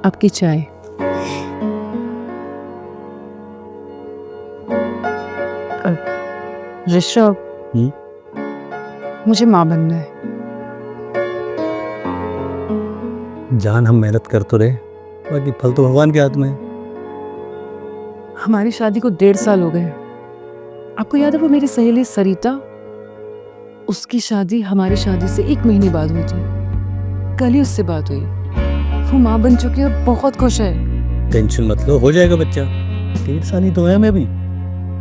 आपकी चाय। ऋषभ, मुझे माँ बनना है। जान, हम मेहनत कर तो रहे, बाकी फल तो भगवान के हाथ में है। हमारी शादी को 1.5 साल हो गए। आपको याद है वो मेरी सहेली सरिता, उसकी शादी हमारी शादी से 1 महीने बाद हुई थी। कल ही उससे बात हुई। वो माँ बन चुकी है और बहुत खुश है। टेंशन मत लो, हो जाएगा बच्चा। 1.5 साल ही तो है हमें भी।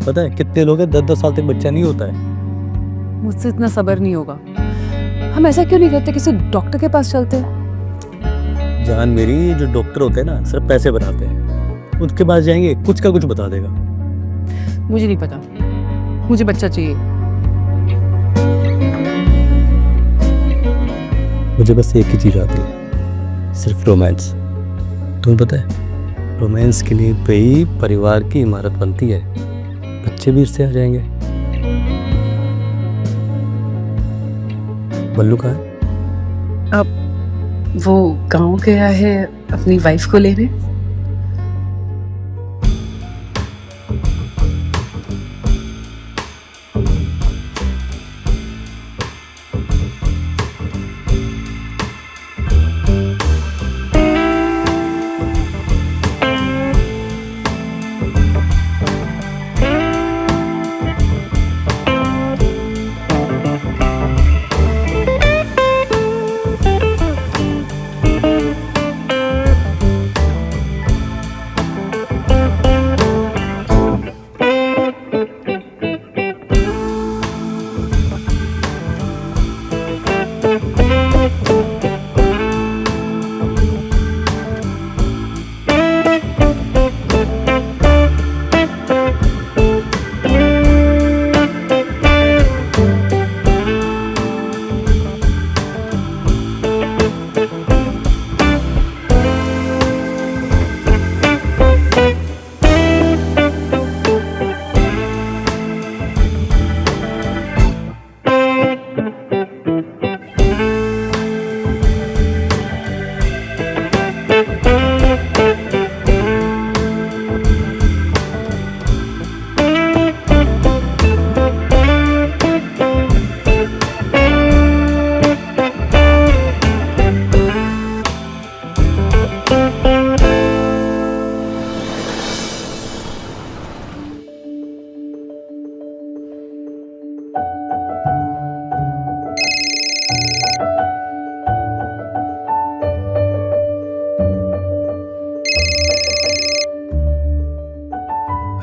पता है कितने लोग हैं 10-10 साल तक बच्चा नहीं होता है। मुझसे इतना सब्र नहीं होगा। हम ऐसा क्यों नहीं करते, किसी डॉक्टर के पास चलते हैं? जान मेरी, जो डॉक्टर होते हैं ना सिर्फ पैसे बनाते हैं, उनके पास जाएंगे कुछ का कुछ बता देगा। मुझे नहीं पता, मुझे बच्चा चाहिए। मुझे बस एक ही चीज आती है, सिर्फ रोमांस। तुम्हें पता है, रोमांस के लिए पे ही परिवार की इमारत बनती है। बच्चे भी इससे आ जाएंगे। बल्लू कहाँ है? अब वो गांव गया है अपनी वाइफ को लेने।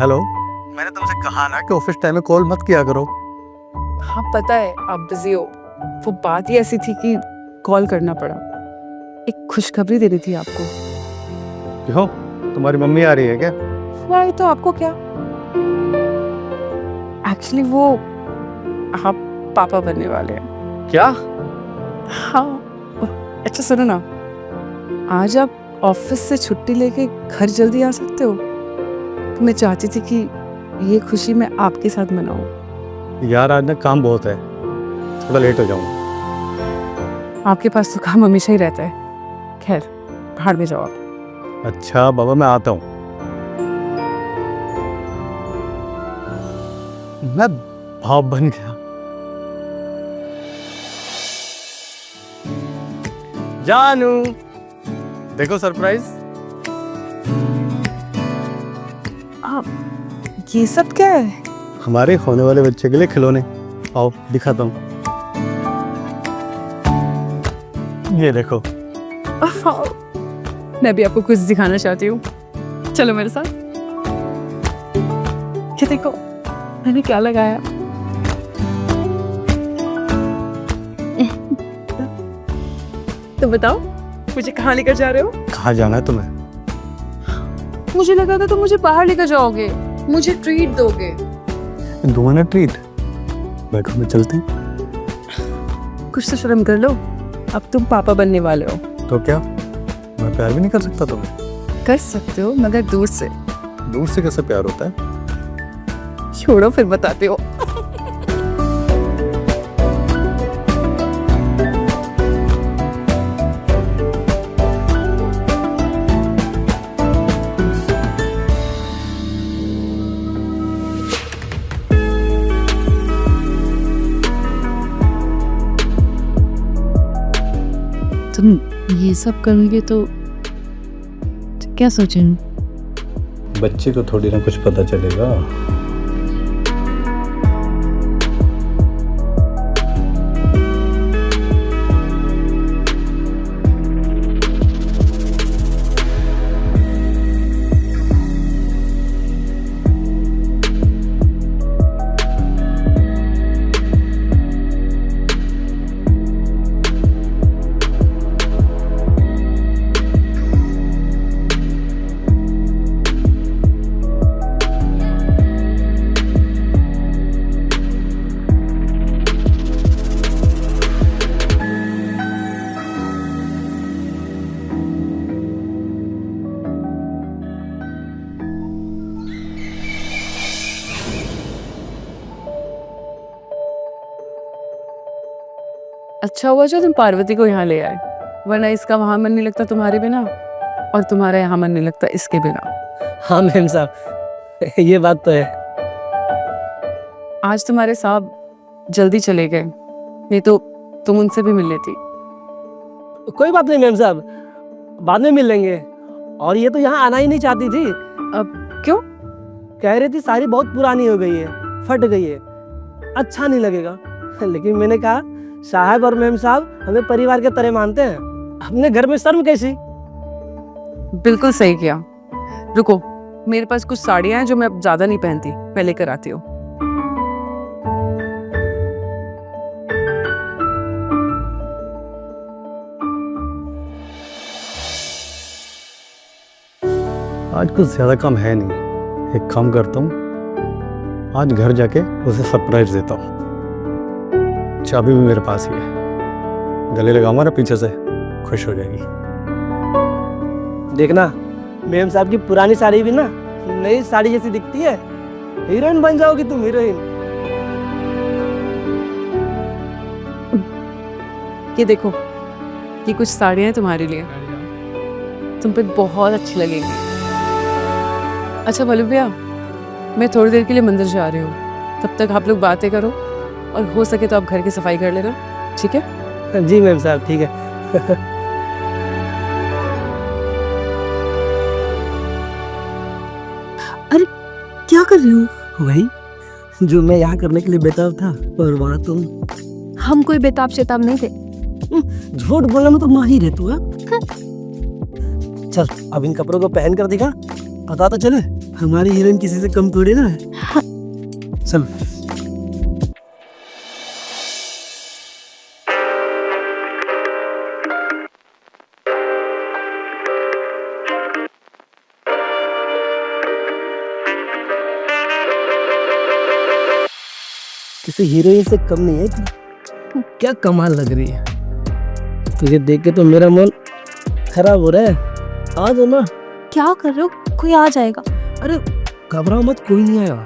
हेलो, मैंने तुमसे कहा ना कि ऑफिस टाइम में कॉल मत किया करो। हाँ पता है आप बिजी हो। वो बात ही ऐसी थी कि कॉल करना पड़ा। एक खुशखबरी देनी थी आपको। क्यों, तुम्हारी मम्मी आ रही है क्या? वो आई तो आपको क्या? एक्चुअली वो आप पापा बनने वाले हैं। क्या? हाँ। अच्छा सुनो ना, आज आप ऑफिस से छुट्टी लेके घर जल्दी आ सकते हो? तो मैं चाहती थी कि ये खुशी मैं आपके साथ मनाऊं। यार आज ना काम बहुत है, थोड़ा लेट हो जाऊंगा। आपके पास तो काम हमेशा ही रहता है। खैर, बाहर में जाओ आप। अच्छा बाबा, मैं आता हूँ। मैं भाव बन गया। जानू, देखो सरप्राइज। आप ये सब क्या है? हमारे होने वाले बच्चे के लिए खिलौने। आओ दिखाता हूँ। ये देखो। मैं भी आपको कुछ दिखाना चाहती हूँ। चलो मेरे साथ। ये देखो मैंने क्या लगाया। तो बताओ मुझे कहाँ लेकर जा रहे हो? कहाँ जाना है तुम्हें? मुझे लगा था तुम मुझे बाहर लेकर जाओगे, मुझे ट्रीट दोगे। दूंगा ना ट्रीट। बैठो, में चलते हैं। कुछ तो शर्म कर लो, अब तुम पापा बनने वाले हो। तो क्या, मैं प्यार भी नहीं कर सकता तुम्हें? कर सकते हो मगर दूर से। दूर से कैसे प्यार होता है? छोड़ो फिर बताते हो। ये सब करोगे तो क्या सोचेंगे? बच्चे को थोड़ी ना कुछ पता चलेगा। अच्छा हुआ जो तुम पार्वती को यहाँ ले आए, वरना इसका वहां मन नहीं लगता तुम्हारे बिना, और तुम्हारा यहाँ मन नहीं लगता इसके बिना। हाँ मैम साहब, ये बात तो है। आज तुम्हारे साहब जल्दी चले गए, नहीं तो तुम उनसे भी मिल लेती। कोई बात नहीं मैम साहब, बाद में मिल लेंगे। और ये तो यहाँ आना ही नहीं चाहती थी। अब क्यों? कह रही थी साड़ी बहुत पुरानी हो गई है, फट गई है, अच्छा नहीं लगेगा। लेकिन मैंने कहा साहब और मैम साहब हमें परिवार के तरह मानते हैं, अपने घर में शर्म कैसी। बिल्कुल सही किया। रुको, मेरे पास कुछ साड़ियाँ हैं जो मैं अब ज्यादा नहीं पहनती, मैं लेकर आती हूँ। आज कुछ ज़्यादा काम है नहीं, एक काम करता हूँ, आज घर जाके उसे सरप्राइज देता हूँ। चाबी भी मेरे पास ही है, गले लगाऊंगा ना पीछे से, खुश हो जाएगी। देखना मैम साहब की पुरानी साड़ी भी ना नई साड़ी जैसी दिखती है। हीरोइन बन जाओगी तुम, हीरोइन। ये देखो, ये कुछ साड़ियाँ हैं तुम्हारे लिए, तुम पे बहुत अच्छी लगेंगी। अच्छा बोलो भैया, मैं थोड़ी देर के लिए मंदिर जा रही हूँ, तब तक आप लोग बातें करो, और हो सके तो आप घर की सफाई कर लेना, ठीक है? जी मैम साहब, ठीक है। अरे क्या कर रही हो? वही जो मैं यहाँ करने के लिए बेताब था, और वहाँ तुम। हम कोई बेताब शेताब नहीं थे। झूठ बोलने में तो माहिर है तू। हाँ? चल अब इन कपड़ों को पहन कर दिखा, पता तो चले हमारी हीरोइन किसी से कम थोड़ी ना है। चल। किसी हीरोइन से कम नहीं है तू। क्या कमाल लग रही है, तुझे देख के तो मेरा मन खराब हो रहा है। आ जाओ ना। क्या कर रहे हो? कोई आ जाएगा। अरे घबराओ मत, कोई नहीं आएगा।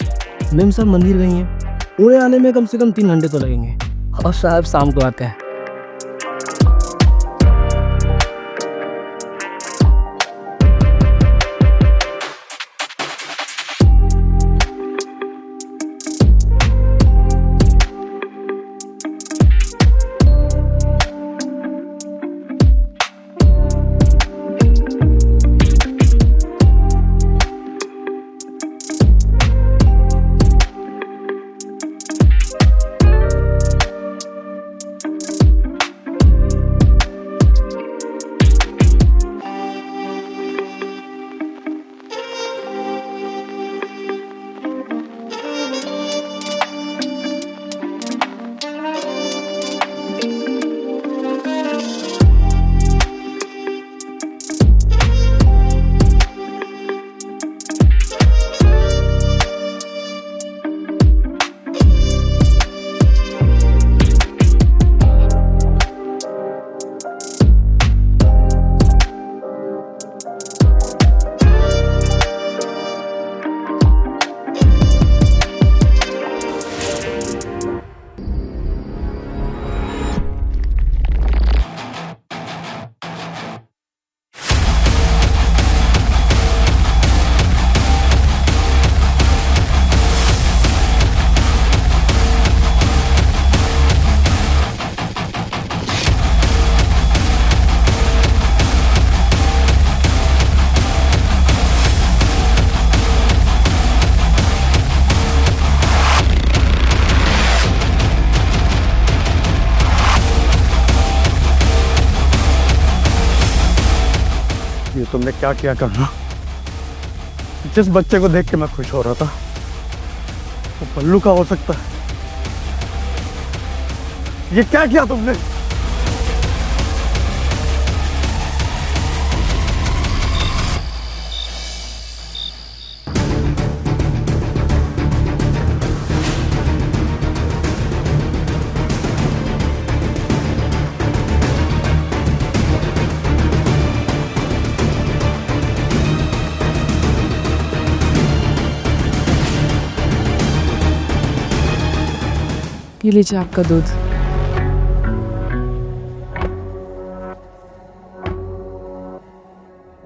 मैम साहब मंदिर गई हैं, उन्हें आने में कम से कम 3 घंटे तो लगेंगे, और साहब शाम को आते हैं। ये तुमने क्या किया करना? जिस बच्चे को देख के मैं खुश हो रहा था वो पल्लू का हो सकता है। ये क्या किया तुमने? ये लीजिए आपका दूध।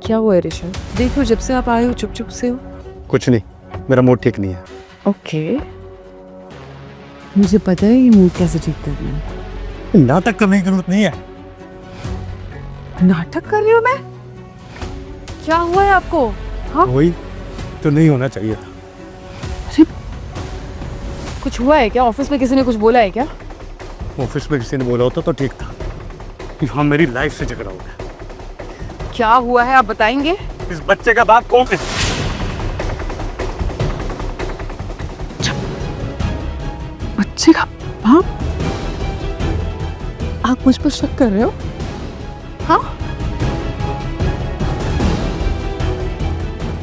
क्या हुआ है ऋषभ? देखो जब से आप आए हो चुप चुप से हो। कुछ नहीं, मेरा मूड ठीक नहीं है। ओके, मुझे पता है ये मूड कैसे ठीक करना है। नाटक करने की जरूरत नहीं है। नाटक कर रही हूँ मैं? क्या हुआ है आपको? हाँ, वही तो नहीं होना चाहिए था। कुछ हुआ है क्या? ऑफिस में किसी ने कुछ बोला है क्या? ऑफिस में किसी ने बोला होता तो ठीक था। यहाँ मेरी लाइफ से झगड़ा हो गया। क्या हुआ है आप बताएंगे? इस बच्चे का बाप कौन है? बच्चे का बाप? आप मुझ पर शक कर रहे हो? हाँ,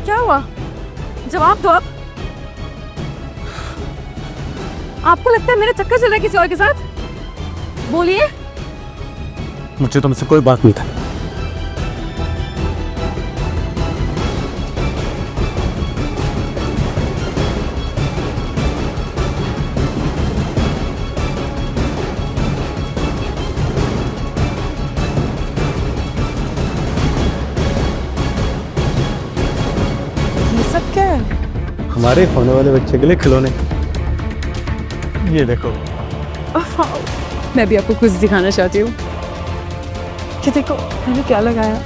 क्या हुआ? जवाब दो आप। आपको लगता है मेरा चक्कर चल रहा है किसी और के साथ? बोलिए। मुझे तुमसे कोई बात नहीं था। ये सब क्या है? हमारे होने वाले बच्चे के लिए खिलौने। ये देखो। मैं भी आपको कुछ दिखाना चाहती हूँ कि देखो मैंने क्या लगाया।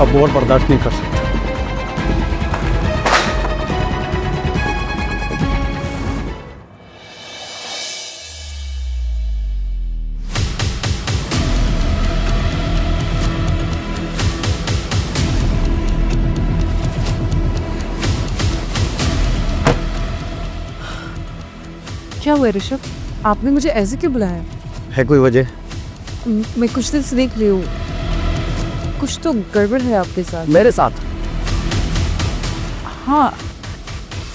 अब और बर्दाश्त नहीं कर सकता। क्या हुआ ऋषभ? आपने मुझे ऐसे क्यों बुलाया? है कोई वजह? मैं कुछ दिन से देख रही हूँ, कुछ तो गड़बड़ है आपके साथ। मेरे साथ? हाँ,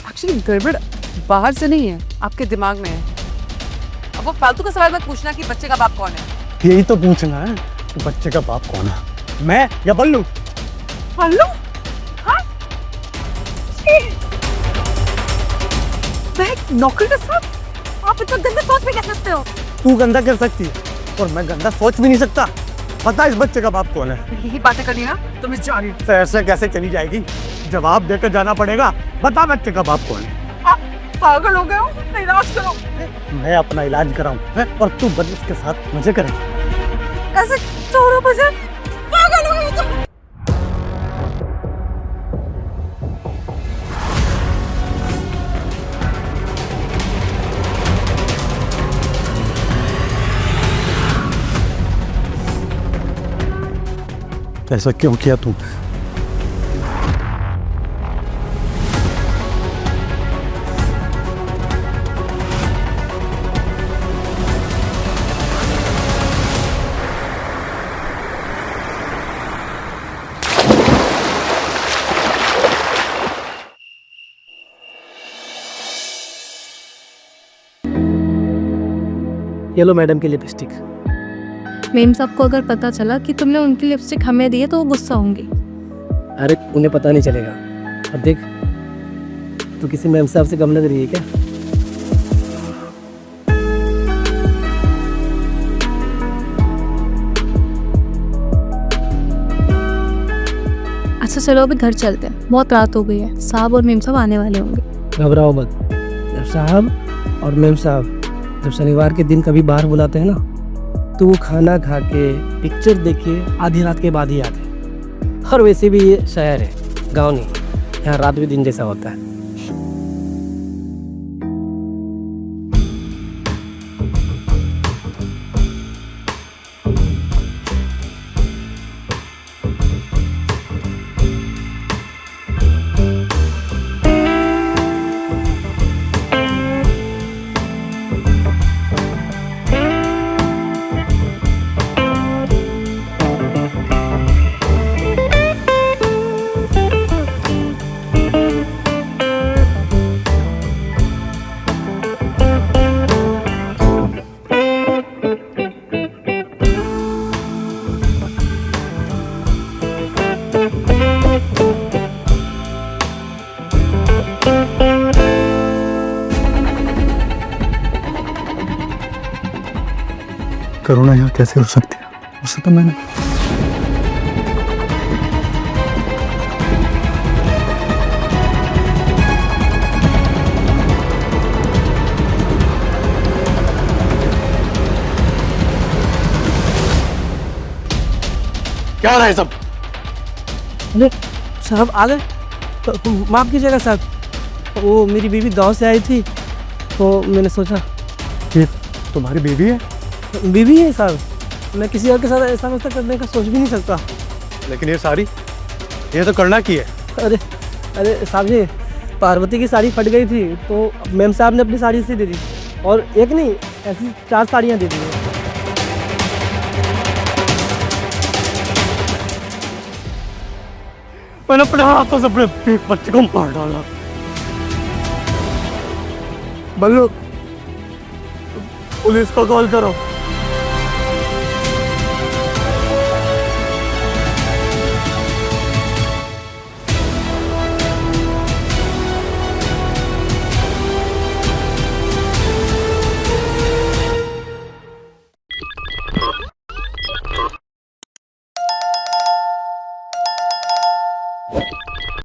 एक्चुअली गड़बड़ बाहर से नहीं है, आपके दिमाग में है। अब वो फालतू का सवाल मत पूछना कि बच्चे का बाप कौन है। यही तो पूछना है कि बच्चे का बाप कौन है, मैं या बल्लू? बल्लू? हाँ? मैं एक नौकर के साथ? आप इतना गंदा सोच भी कैसे सकते हो? तू गंदा कर सकती है और मैं गंदा सोच भी नहीं सकता। पता इस बच्चे का बाप कौन है? यही बातें करनी ना तो मैं जा रही हूँ। ऐसे कैसे चली जाएगी? जवाब देकर जाना पड़ेगा। बता बच्चे का बाप कौन है? आप पागल हो गए हो? अपना इलाज करो। मैं अपना इलाज कराऊं और तू बदमाश के साथ मजे करे। ऐसे चोरों बजे पागल हो गए हो तुम। ऐसा क्यों किया तू? ये लो मैडम की लिपस्टिक। मेम साहब को अगर पता चला कि तुमने उनकी लिपस्टिक हमें दी है तो वो गुस्सा होंगी। अरे उन्हें पता नहीं चलेगा। अब देख, तू किसी मैम साहब से कम लग रही है क्या? अच्छा चलो अभी घर चलते हैं, बहुत रात हो गई है, साहब और मेम साहब आने वाले होंगे। घबराओ मत। जब साहब और मैम साहब जब शनिवार के दिन कभी बाहर बुलाते हैं ना, तो वो खाना खा के पिक्चर देख के आधी रात के बाद ही आते हैं। और वैसे भी ये शहर है, गांव नहीं, यहाँ रात भी दिन जैसा होता है। करुणा यहाँ कैसे हो सकती है? उसे तो मैंने क्या हो रहा है सब? अरे साहब आ गए? तो माफ़ कीजिएगा साहब, वो मेरी बीवी गांव से आई थी तो मैंने सोचा। ये तुम्हारी बेबी है? बीवी है साहब, मैं किसी और के साथ ऐसा वैसा करने का सोच भी नहीं सकता। लेकिन ये साड़ी, ये तो करना की है। अरे अरे साहब जी, पार्वती की साड़ी फट गई थी तो मैम साहब ने अपनी साड़ी सी दे दी, और एक नहीं ऐसी 4 साड़ियाँ दे दी हैं। मैंने अपने हाथों से अपने बच्चे को मार डाला। बल्लू, पुलिस को कॉल करो।